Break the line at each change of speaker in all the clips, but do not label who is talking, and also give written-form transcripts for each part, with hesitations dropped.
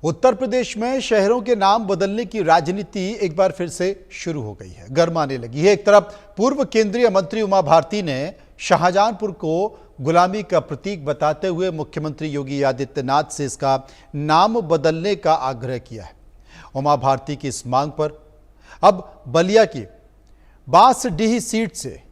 उत्तर प्रदेश में शहरों के नाम बदलने की राजनीति एक बार फिर से शुरू हो गई है, गर्माने लगी है। एक तरफ पूर्व केंद्रीय मंत्री उमा भारती ने शाहजहांपुर को गुलामी का प्रतीक बताते हुए मुख्यमंत्री योगी आदित्यनाथ से इसका नाम बदलने का आग्रह किया है। उमा भारती की इस मांग पर अब बलिया की बांसडीह सीट से,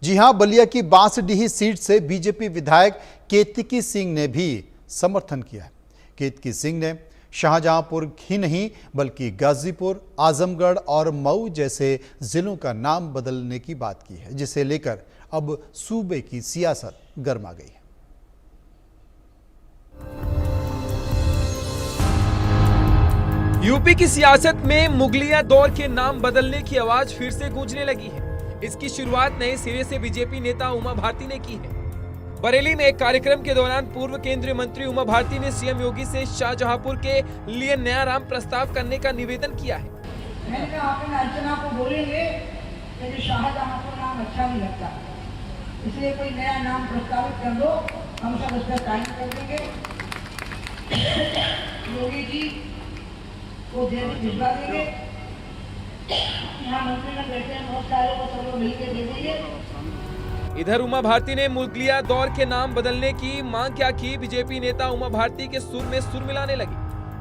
जी हां, बलिया की बांसडीह सीट से बीजेपी विधायक केतकी सिंह ने भी समर्थन किया है। केतकी सिंह ने शाहजहांपुर ही नहीं बल्कि गाजीपुर, आजमगढ़ और मऊ जैसे जिलों का नाम बदलने की बात की है, जिसे लेकर अब सूबे की सियासत गर्मा गई है।
यूपी की सियासत में मुगलिया दौर के नाम बदलने की आवाज फिर से गूंजने लगी है। इसकी शुरुआत नए सिरे से बीजेपी नेता उमा भारती ने की है। बरेली में एक कार्यक्रम के दौरान पूर्व केंद्रीय मंत्री उमा भारती ने सीएम योगी से शाहजहांपुर के लिए नया नाम प्रस्ताव करने का निवेदन किया है।
मैंने अपने अर्चना को बोलेंगे कि शाहजहांपुर नाम अच्छा नहीं लगता, इसलिए कोई नया नाम प्रस्तावित कर दो, हम सब उस पर साइन कर देंगे। योगी जी को भिजवा देंगे। यहाँ मंत्री ने बैठे हैं बहुत सारे, को सब लोग मिलकर दे देंगे।
इधर उमा भारती ने मुगलिया दौर के नाम बदलने की मांग क्या की। बीजेपी नेता उमा भारती के सुर में सुर मिलाने लगे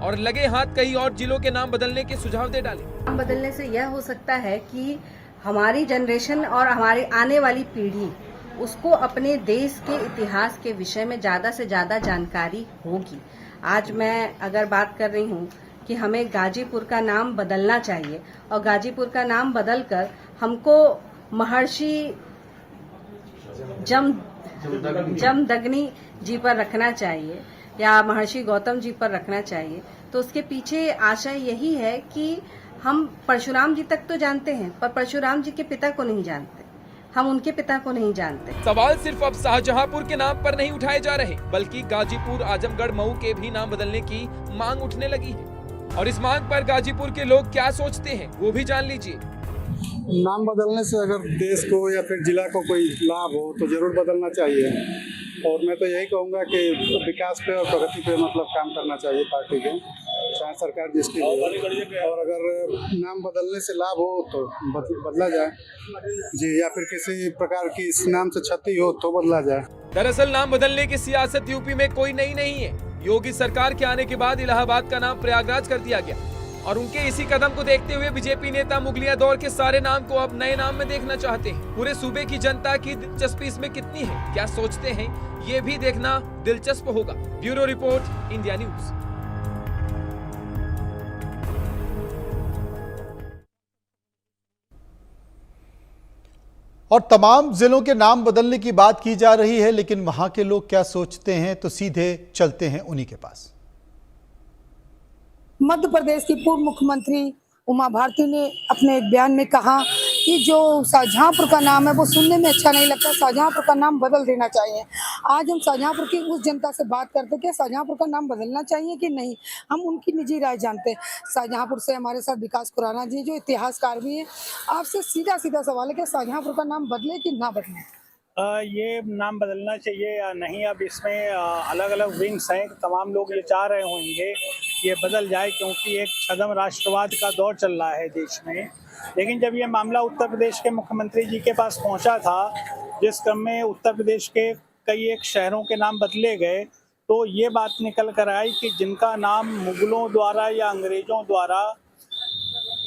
और लगे हाथ कई और जिलों के नाम बदलने के सुझाव दे डाले।
नाम बदलने से यह हो सकता है कि हमारी जनरेशन और हमारी आने वाली पीढ़ी उसको अपने देश के इतिहास के विषय में ज्यादा से ज्यादा जानकारी होगी। आज मैं अगर बात कर रही हूँ कि हमें गाजीपुर का नाम बदलना चाहिए और गाजीपुर का नाम बदलकर हमको महर्षि जमदग्नि जी पर रखना चाहिए या महर्षि गौतम जी पर रखना चाहिए। तो उसके पीछे आशय यही है कि हम परशुराम जी तक तो जानते हैं, पर परशुराम जी के पिता को नहीं जानते, हम उनके पिता को नहीं जानते।
सवाल सिर्फ अब शाहजहांपुर के नाम पर नहीं उठाए जा रहे, बल्कि गाजीपुर, आजमगढ़, मऊ के भी नाम बदलने की मांग उठने लगी है। और इस मांग पर गाजीपुर के लोग क्या सोचते हैं वो भी जान लीजिए।
नाम बदलने से अगर देश को या फिर जिला को कोई लाभ हो तो जरूर बदलना चाहिए। और मैं तो यही कहूँगा कि विकास पे और प्रगति पे मतलब काम करना चाहिए पार्टी के, चाहे सरकार जिसकी हो। और अगर नाम बदलने से लाभ हो तो बदला जाए जी, या फिर किसी प्रकार की इस नाम से क्षति हो तो बदला जाए।
दरअसल नाम बदलने की सियासत यूपी में कोई नई नहीं है। योगी सरकार के आने के बाद इलाहाबाद का नाम प्रयागराज कर दिया गया और उनके इसी कदम को देखते हुए बीजेपी नेता मुगलिया दौर के सारे नाम को अब नए नाम में देखना चाहते हैं। पूरे सूबे की जनता की दिलचस्पी इसमें कितनी है, क्या सोचते हैं, ये भी देखना दिलचस्प होगा। Bureau report, India news.
और तमाम जिलों के नाम बदलने की बात की जा रही है, लेकिन वहां के लोग क्या सोचते हैं, तो सीधे चलते हैं उन्हीं के पास।
मध्य प्रदेश की पूर्व मुख्यमंत्री उमा भारती ने अपने एक बयान में कहा कि जो शाहजहांपुर का नाम है वो सुनने में अच्छा नहीं लगता, शाहजहांपुर का नाम बदल देना चाहिए। आज हम शाहजहांपुर की उस जनता से बात करते कि शाहजहांपुर का नाम बदलना चाहिए कि नहीं, हम उनकी निजी राय जानते हैं। शाहजहांपुर से हमारे साथ विकास खुराना जी जो इतिहासकार भी हैं, आपसे सीधा सीधा सवाल है कि शाहजहांपुर का नाम बदले कि ना बदले?
ये नाम बदलना चाहिए या नहीं, अब इसमें अलग अलग विंग्स हैं। तमाम लोग ये चाह रहे होंगे ये बदल जाए क्योंकि एक छद्म राष्ट्रवाद का दौर चल रहा है देश में। लेकिन जब ये मामला उत्तर प्रदेश के मुख्यमंत्री जी के पास पहुंचा था, जिस क्रम में उत्तर प्रदेश के कई एक शहरों के नाम बदले गए, तो ये बात निकल कर आई कि जिनका नाम मुगलों द्वारा या अंग्रेज़ों द्वारा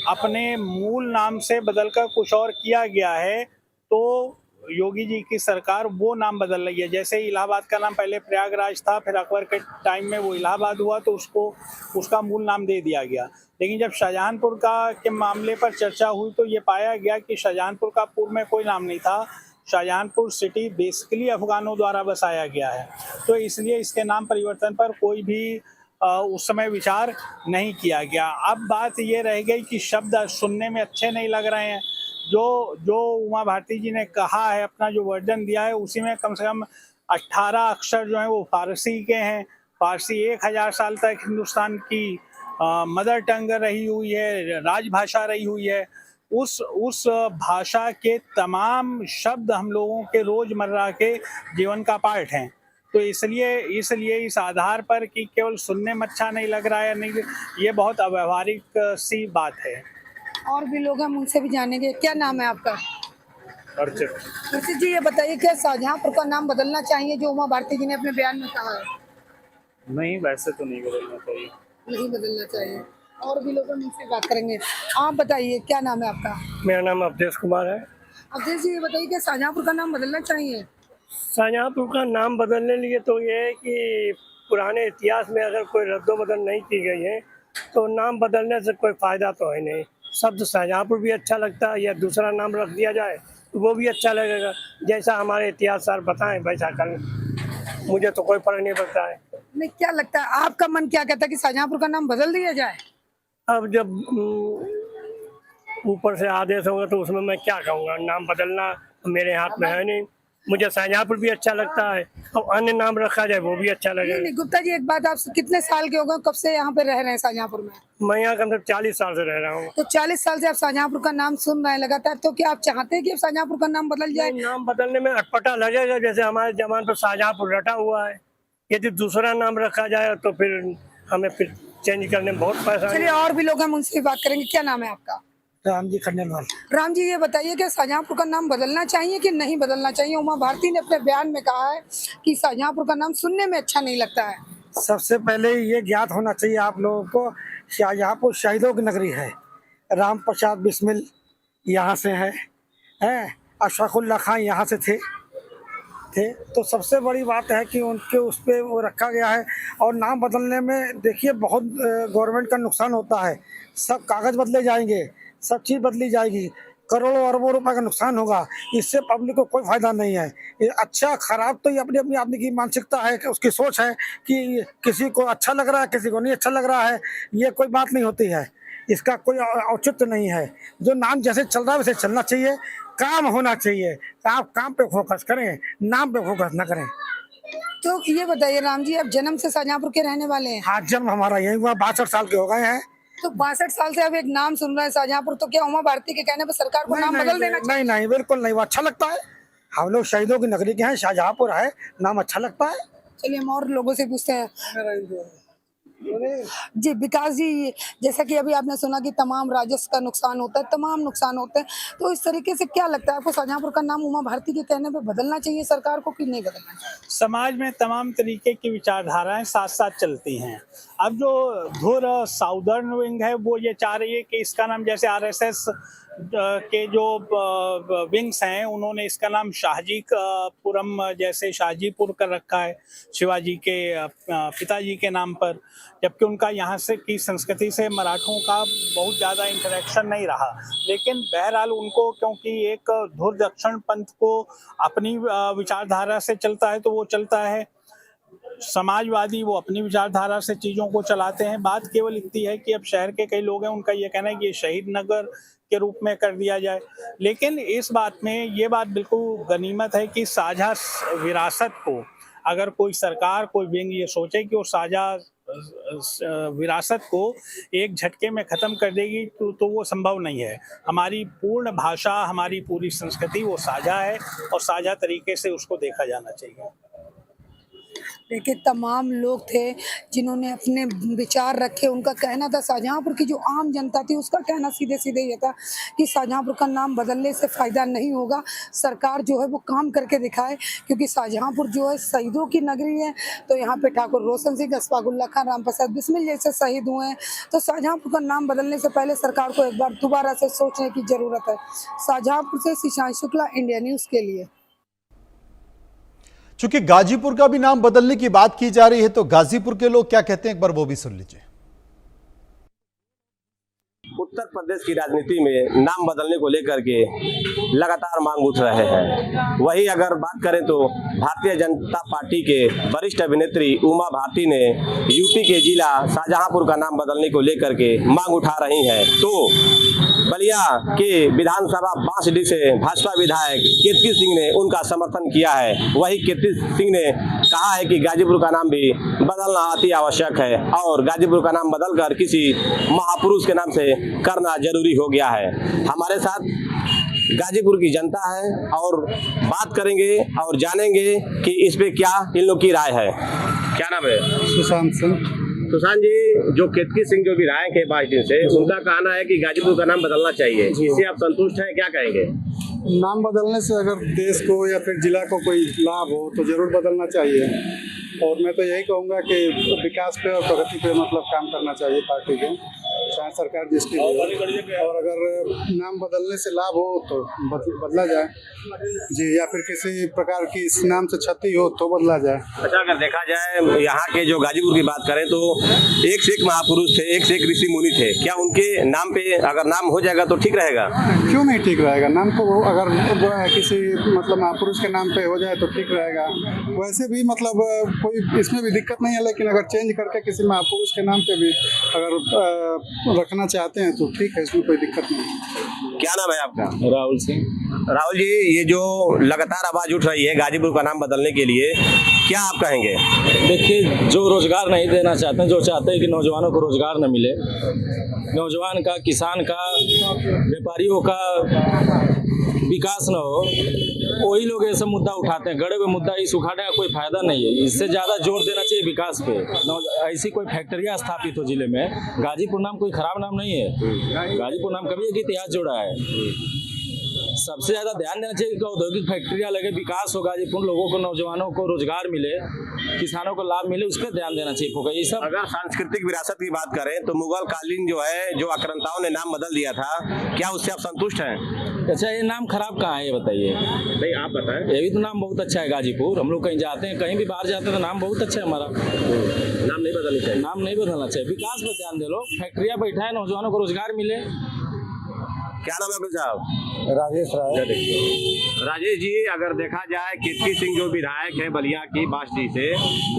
अपने मूल नाम से बदलकर कुछ और किया गया है, तो योगी जी की सरकार वो नाम बदल रही है। जैसे इलाहाबाद का नाम पहले प्रयागराज था, फिर अकबर के टाइम में वो इलाहाबाद हुआ तो उसको उसका मूल नाम दे दिया गया। लेकिन जब शाहजहांपुर के मामले पर चर्चा हुई तो ये पाया गया कि शाहजहांपुर का पूर्व में कोई नाम नहीं था। शाहजहांपुर सिटी बेसिकली अफगानों द्वारा बसाया गया है, तो इसलिए इसके नाम परिवर्तन पर कोई भी उस समय विचार नहीं किया गया। अब बात ये रह गई कि शब्द सुनने में अच्छे नहीं लग रहे हैं। जो उमा भारती जी ने कहा है, अपना जो वर्जन दिया है, उसी में कम से कम 18 अक्षर जो हैं वो फारसी के हैं। फारसी 1000 साल तक हिंदुस्तान की मदर टंग रही हुई है, राजभाषा रही हुई है। उस भाषा के तमाम शब्द हम लोगों के रोजमर्रा के जीवन का पार्ट हैं। तो इसलिए इस आधार पर कि केवल सुनने में अच्छा नहीं लग रहा है, नहीं, ये बहुत अव्यवहारिक सी बात है।
और भी लोग हम उनसे भी जानेंगे। क्या नाम है आपका?
अर्चित
जी, ये बताइए क्या शाहजहांपुर का नाम बदलना चाहिए जो उमा भारती जी ने अपने बयान में कहा है?
नहीं, वैसे तो नहीं बदलना चाहिए।
नहीं बदलना चाहिए। और भी लोग हम उनसे बात करेंगे। आप बताइए क्या नाम है आपका?
मेरा नाम अवधेश कुमार है।
अवधेश जी, ये बताइए क्या शाहजहांपुर का नाम बदलना चाहिए?
शाहजहांपुर का नाम बदलने लिए तो ये है कि पुराने इतिहास में अगर कोई रद्दोबदल नहीं की गई है तो नाम बदलने से कोई फ़ायदा तो है नहीं। शब्द शाहजहांपुर भी अच्छा लगता है, या दूसरा नाम रख दिया जाए तो वो भी अच्छा लगेगा। जैसा हमारे इतिहासकार बताएं वैसा कर, मुझे तो कोई फर्क नहीं पड़ता है।
नहीं, क्या लगता है आपका मन क्या कहता है कि शाहजहांपुर का नाम बदल दिया जाए?
अब जब ऊपर से आदेश होगा तो उसमें मैं क्या कहूँगा। नाम बदलना मेरे हाथ में है नहीं। मुझे शाहजहांपुर भी अच्छा लगता है और अन्य नाम रखा जाए वो भी अच्छा लगेगा।
नहीं, गुप्ता जी एक बात, आप कितने साल के हो गए, कब से यहाँ पे रह रहे हैं शाहजहांपुर में?
मैं यहाँ कम से कम 40 साल से रह रहा हूँ।
तो 40 साल से आप शाहजहांपुर का नाम सुन रहे हैं लगातार, तो क्या आप चाहते हैं कि अब शाहजहांपुर का नाम बदल जाए?
नाम बदलने में अटपटा लगेगा, जैसे हमारे जमान पर शाहजहांपुर रटा हुआ है। यदि दूसरा नाम रखा जाए तो फिर हमें फिर चेंज करने में बहुत पैसा।
चलिए और भी लोग हम उनसे बात करेंगे। क्या नाम है आपका?
राम जी खंडेलवाल।
राम जी, ये बताइए कि शाहजहांपुर का नाम बदलना चाहिए कि नहीं बदलना चाहिए? उमा भारती ने अपने बयान में कहा है कि शाहजहांपुर का नाम सुनने में अच्छा नहीं लगता है।
सबसे पहले ये ज्ञात होना चाहिए आप लोगों को, शाहजहांपुर शहीदों की नगरी है। राम प्रसाद बिस्मिल यहाँ से हैं, अशफाकुल्लाह खान यहाँ से थे। तो सबसे बड़ी बात है कि उनके उस पर वो रखा गया है। और नाम बदलने में देखिए बहुत गवर्नमेंट का नुकसान होता है। सब कागज़ बदले जाएंगे, सब चीज़ बदली जाएगी, करोड़ों अरबों रुपए का नुकसान होगा। इससे पब्लिक को कोई फायदा नहीं है। ये अच्छा खराब तो ये अपनी अपनी आदमी की मानसिकता है, कि उसकी सोच है कि किसी को अच्छा लग रहा है, किसी को नहीं अच्छा लग रहा है। ये कोई बात नहीं होती है, इसका कोई औचित्य नहीं है। जो नाम जैसे चल रहा है वैसे चलना चाहिए। काम होना चाहिए, तो आप काम पे फोकस करें, नाम पे फोकस न करें।
तो ये बताइए राम जी, आप जन्म से शाहजहांपुर के रहने वाले हैं?
हाँ, जन्म हमारा यही हुआ, 62 साल के हो गए हैं।
तो 62 साल से अब एक नाम सुन रहे हैं शाहजहांपुर, तो क्या उमा भारती के कहने पर सरकार को नाम बदल देना चाहिए?
नहीं, बिल्कुल नहीं, वो अच्छा लगता है। हम लोग शहीदों की नगरी के हैं, शाहजहांपुर है, नाम अच्छा लगता है।
चलिए हम और लोगों से पूछते हैं। जी विकास जी, जैसा कि अभी आपने सुना कि तमाम राजस्व का नुकसान होता है, तमाम नुकसान होते हैं, तो इस तरीके से क्या लगता है आपको, शाहजहांपुर का नाम उमा भारती के कहने पे बदलना चाहिए सरकार को कि नहीं बदलना चाहिए?
समाज में तमाम तरीके की विचारधाराएं साथ साथ चलती हैं। अब जो धुर साउदर्न विंग है वो ये चाह रही है कि इसका नाम, जैसे आरएसएस के जो विंग्स हैं उन्होंने इसका नाम शाहजीपुरम, जैसे शाहजीपुर कर रखा है शिवाजी के पिताजी के नाम पर, जबकि उनका यहाँ से की संस्कृति से मराठों का बहुत ज़्यादा इंटरेक्शन नहीं रहा। लेकिन बहरहाल उनको, क्योंकि एक धुर दक्षिण पंथ को अपनी विचारधारा से चलता है तो वो चलता है, समाजवादी वो अपनी विचारधारा से चीज़ों को चलाते हैं। बात केवल इतनी है कि अब शहर के कई लोग हैं, उनका ये कहना है कि ये शहीद नगर के रूप में कर दिया जाए। लेकिन इस बात में ये बात बिल्कुल गनीमत है कि साझा विरासत को अगर कोई सरकार, कोई विंग ये सोचे कि वो साझा विरासत को एक झटके में ख़त्म कर देगी तो वो संभव नहीं है। हमारी पूर्ण भाषा, हमारी पूरी संस्कृति वो साझा है और साझा तरीके से उसको देखा जाना चाहिए।
देखिए तमाम लोग थे जिन्होंने अपने विचार रखे। उनका कहना था, शाहजहांपुर की जो आम जनता थी उसका कहना सीधे सीधे ये था कि शाहजहांपुर का नाम बदलने से फ़ायदा नहीं होगा, सरकार जो है वो काम करके दिखाए, क्योंकि शाहजहांपुर जो है शहीदों की नगरी है। तो यहाँ पे ठाकुर रोशन सिंह, अशफाकुल्लाह खान, राम प्रसाद बिस्मिल जैसे शहीद हुए हैं। तो शाहजहांपुर का नाम बदलने से पहले सरकार को एक बार दोबारा से सोचने की ज़रूरत है। शाहजहांपुर से शीशांश शुक्ला, इंडिया न्यूज़ के लिए।
चूंकि गाजीपुर का भी नाम बदलने की बात की जा रही है, तो गाजीपुर के लोग क्या कहते हैं, एक बार वो भी सुन लीजिए।
उत्तर प्रदेश की राजनीति में नाम बदलने को लेकर के लगातार मांग उठ रहे हैं। वही अगर बात करें तो भारतीय जनता पार्टी के वरिष्ठ अभिनेत्री उमा भारती ने यूपी के जिला शाहजहांपुर का नाम बदलने को लेकर के मांग उठा रही हैं। तो बलिया के विधानसभा बांसडीह से भाजपा विधायक कीर्ति सिंह ने उनका समर्थन किया है। वही कीर्ति सिंह ने कहा है कि गाजीपुर का नाम भी बदलना अति आवश्यक है और गाजीपुर का नाम बदलकर किसी महापुरुष के नाम से करना जरूरी हो गया है। हमारे साथ गाजीपुर की जनता है और बात करेंगे और जानेंगे कि इस पे क्या इन लोग की राय है। क्या नाम है?
सुशांत सिंह।
सुशांत जी, जो केतकी सिंह जो विधायक है 22 दिन से, उनका कहना है कि गाजीपुर का नाम बदलना चाहिए, इससे आप संतुष्ट हैं? क्या कहेंगे?
नाम बदलने से अगर देश को या फिर जिला को कोई लाभ हो तो जरूर बदलना चाहिए। और मैं तो यही कहूँगा कि विकास पे और प्रगति पे मतलब काम करना चाहिए पार्टी को, चाहे सरकार जिसकी हो। और अगर नाम बदलने से लाभ हो तो बदला जाए जी, या फिर किसी प्रकार की इस नाम से क्षति हो तो बदला जाए।
अच्छा, अगर देखा जाए यहाँ के जो गाजीपुर की बात करें तो एक से एक महापुरुष थे, एक से एक ऋषि मुनि थे, क्या उनके नाम पे अगर नाम हो जाएगा तो ठीक रहेगा?
क्यों नहीं ठीक रहेगा? नाम तो अगर किसी मतलब महापुरुष के नाम पे हो जाए तो ठीक रहेगा। वैसे भी मतलब कोई इसमें भी दिक्कत नहीं है, लेकिन अगर चेंज करके किसी महापुरुष के नाम पे भी अगर रखना चाहते हैं तो ठीक है, इसमें कोई दिक्कत नहीं।
क्या नाम है आपका?
राहुल सिंह।
राहुल जी, ये जो लगातार आवाज उठ रही है गाजीपुर का नाम बदलने के लिए, क्या आप कहेंगे?
देखिए, जो रोजगार नहीं देना चाहते हैं, जो चाहते हैं कि नौजवानों को रोजगार न मिले, नौजवान का, किसान का, व्यापारियों का विकास न हो, वही लोग ऐसा मुद्दा उठाते हैं। गड़े हुए मुद्दा इस उठाने का कोई फायदा नहीं है। इससे ज़्यादा जोर देना चाहिए विकास पे। ऐसी कोई फैक्ट्रियाँ स्थापित हो जिले में। गाजीपुर नाम कोई खराब नाम नहीं है, गाजीपुर नाम कभी एक इतिहास जोड़ा है। सबसे ज़्यादा ध्यान देना चाहिए कि औद्योगिक फैक्ट्रियाँ लगे, विकास हो, गाजीपुर लोगों को, नौजवानों को रोजगार मिले, किसानों को लाभ मिले, उस पर ध्यान देना चाहिए होगा। ये सब
अगर सांस्कृतिक विरासत की बात करें तो मुगल कालीन जो है, जो आक्रांताओं ने नाम बदल दिया था, क्या उससे आप संतुष्ट हैं?
अच्छा, ये नाम खराब कहाँ है ये बताइए?
नहीं, आप बताएं।
ये भी तो नाम बहुत अच्छा है गाजीपुर। हम लोग कहीं जाते हैं, कहीं भी बाहर जाते हैं तो नाम बहुत अच्छा है हमारा।
नाम नहीं बदलना चाहिए।
नाम नहीं बदलना चाहिए, विकास पर ध्यान दे लो, फैक्ट्रियाँ बैठाए, नौजवानों को रोजगार मिले।
क्या नाम है आपका साहब?
राजेश राय।
राजेश जी, अगर देखा जाए केतकी सिंह जो विधायक है बलिया की बास्ती से,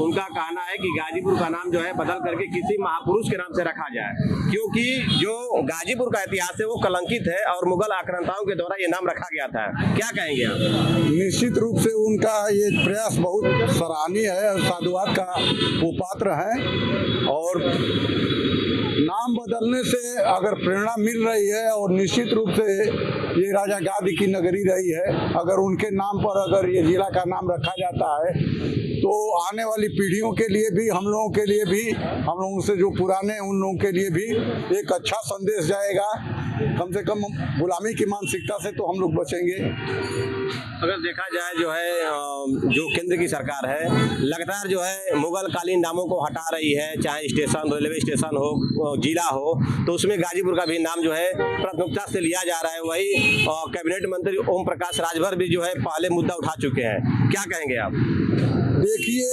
उनका कहना है कि गाजीपुर का नाम जो है बदल करके किसी महापुरुष के नाम से रखा जाए, क्योंकि जो गाजीपुर का इतिहास है वो कलंकित है और मुगल आक्रांताओं के द्वारा ये नाम रखा गया था। क्या कहेंगे आप?
निश्चित रूप से उनका ये प्रयास बहुत सराहनीय है और साधुवाद का वो पात्र है। और नाम बदलने से अगर प्रेरणा मिल रही है, और निश्चित रूप से ये राजा गादी की नगरी रही है, अगर उनके नाम पर अगर ये जिला का नाम रखा जाता है तो आने वाली पीढ़ियों के लिए भी, हम लोगों के लिए भी, हम लोगों से जो पुराने हैं उन लोगों के लिए भी एक अच्छा संदेश जाएगा। कम से कम गुलामी की मानसिकता से तो हम लोग बचेंगे।
अगर देखा जाए जो है, जो केंद्र की सरकार है लगातार जो है मुगल कालीन नामों को हटा रही है, चाहे स्टेशन, रेलवे स्टेशन हो, जिला हो, तो उसमें गाजीपुर का भी नाम जो है प्राथमिकता से लिया जा रहा है। वही कैबिनेट मंत्री ओम प्रकाश राजभर भी जो है पहले मुद्दा उठा चुके हैं। क्या कहेंगे आप?
देखिए,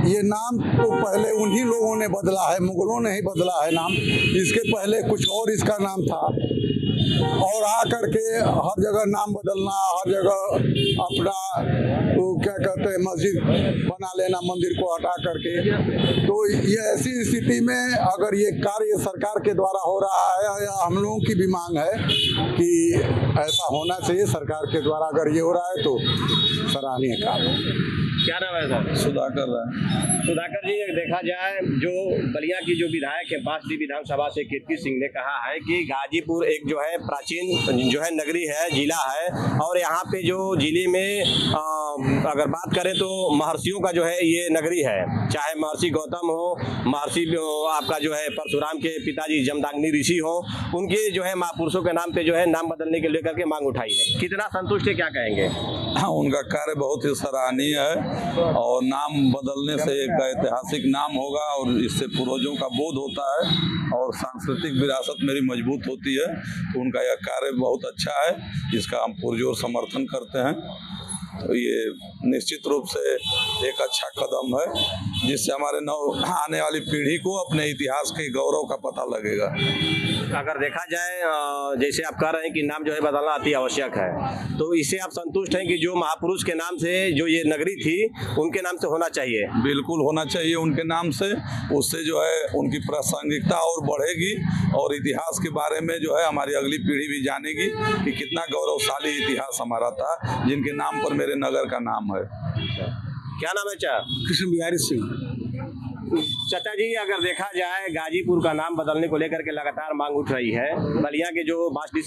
ये नाम तो पहले उन्हीं लोगों ने बदला है, मुगलों ने ही बदला है नाम। इसके पहले कुछ और इसका नाम था, और आकर के हर जगह नाम बदलना, हर जगह अपना तो क्या कहते हैं मस्जिद बना लेना, मंदिर को हटा करके। तो ये ऐसी स्थिति में अगर ये कार्य सरकार के द्वारा हो रहा है, या हम लोगों की भी मांग है कि ऐसा होना चाहिए सरकार के द्वारा, अगर ये हो रहा है तो सराहनीय काम है।
क्या नाम है सर?
सुधाकर राय।
सुधाकर जी, देखा जाए जो बलिया की जो विधायक है बास्ती विधानसभा से केतकी सिंह ने कहा है कि गाजीपुर एक जो है प्राचीन जो है नगरी है, जिला है, और यहाँ पे जो जिले में अगर बात करें तो महर्षियों का जो है ये नगरी है, चाहे महर्षि गौतम हो, महर्षि आपका जो है परशुराम के पिताजी जमदाग्नि ऋषि हो, उनके जो है महापुरुषों के नाम पे जो है नाम बदलने के लेकर के मांग उठाई है। कितना संतुष्ट है, क्या कहेंगे?
हाँ, उनका कार्य बहुत ही सराहनीय है, और नाम बदलने से एक ऐतिहासिक नाम होगा और इससे पूर्वजों का बोध होता है और सांस्कृतिक विरासत मेरी मजबूत होती है। तो उनका यह कार्य बहुत अच्छा है, इसका हम पुरजोर समर्थन करते हैं। तो ये निश्चित रूप से एक अच्छा कदम है, जिससे हमारे आने वाली पीढ़ी को अपने इतिहास के गौरव का पता लगेगा।
अगर देखा जाए, जैसे आप कह रहे हैं कि नाम जो है बदलना अति आवश्यक है, तो इससे आप संतुष्ट हैं कि जो महापुरुष के नाम से जो ये नगरी थी उनके नाम से होना चाहिए?
बिल्कुल होना चाहिए उनके नाम से। उससे जो है उनकी प्रासंगिकता और बढ़ेगी, और इतिहास के बारे में जो है हमारी अगली पीढ़ी भी जानेगी कि कितना गौरवशाली इतिहास हमारा था, जिनके नाम पर मेरे नगर का नाम है।
क्या नाम है चा?
कृष्ण बिहारी सिंह।
चाचा जी, अगर देखा जाए गाजीपुर का नाम बदलने को लेकर के लगातार मांग उठ रही है, बलिया के जो बास्ती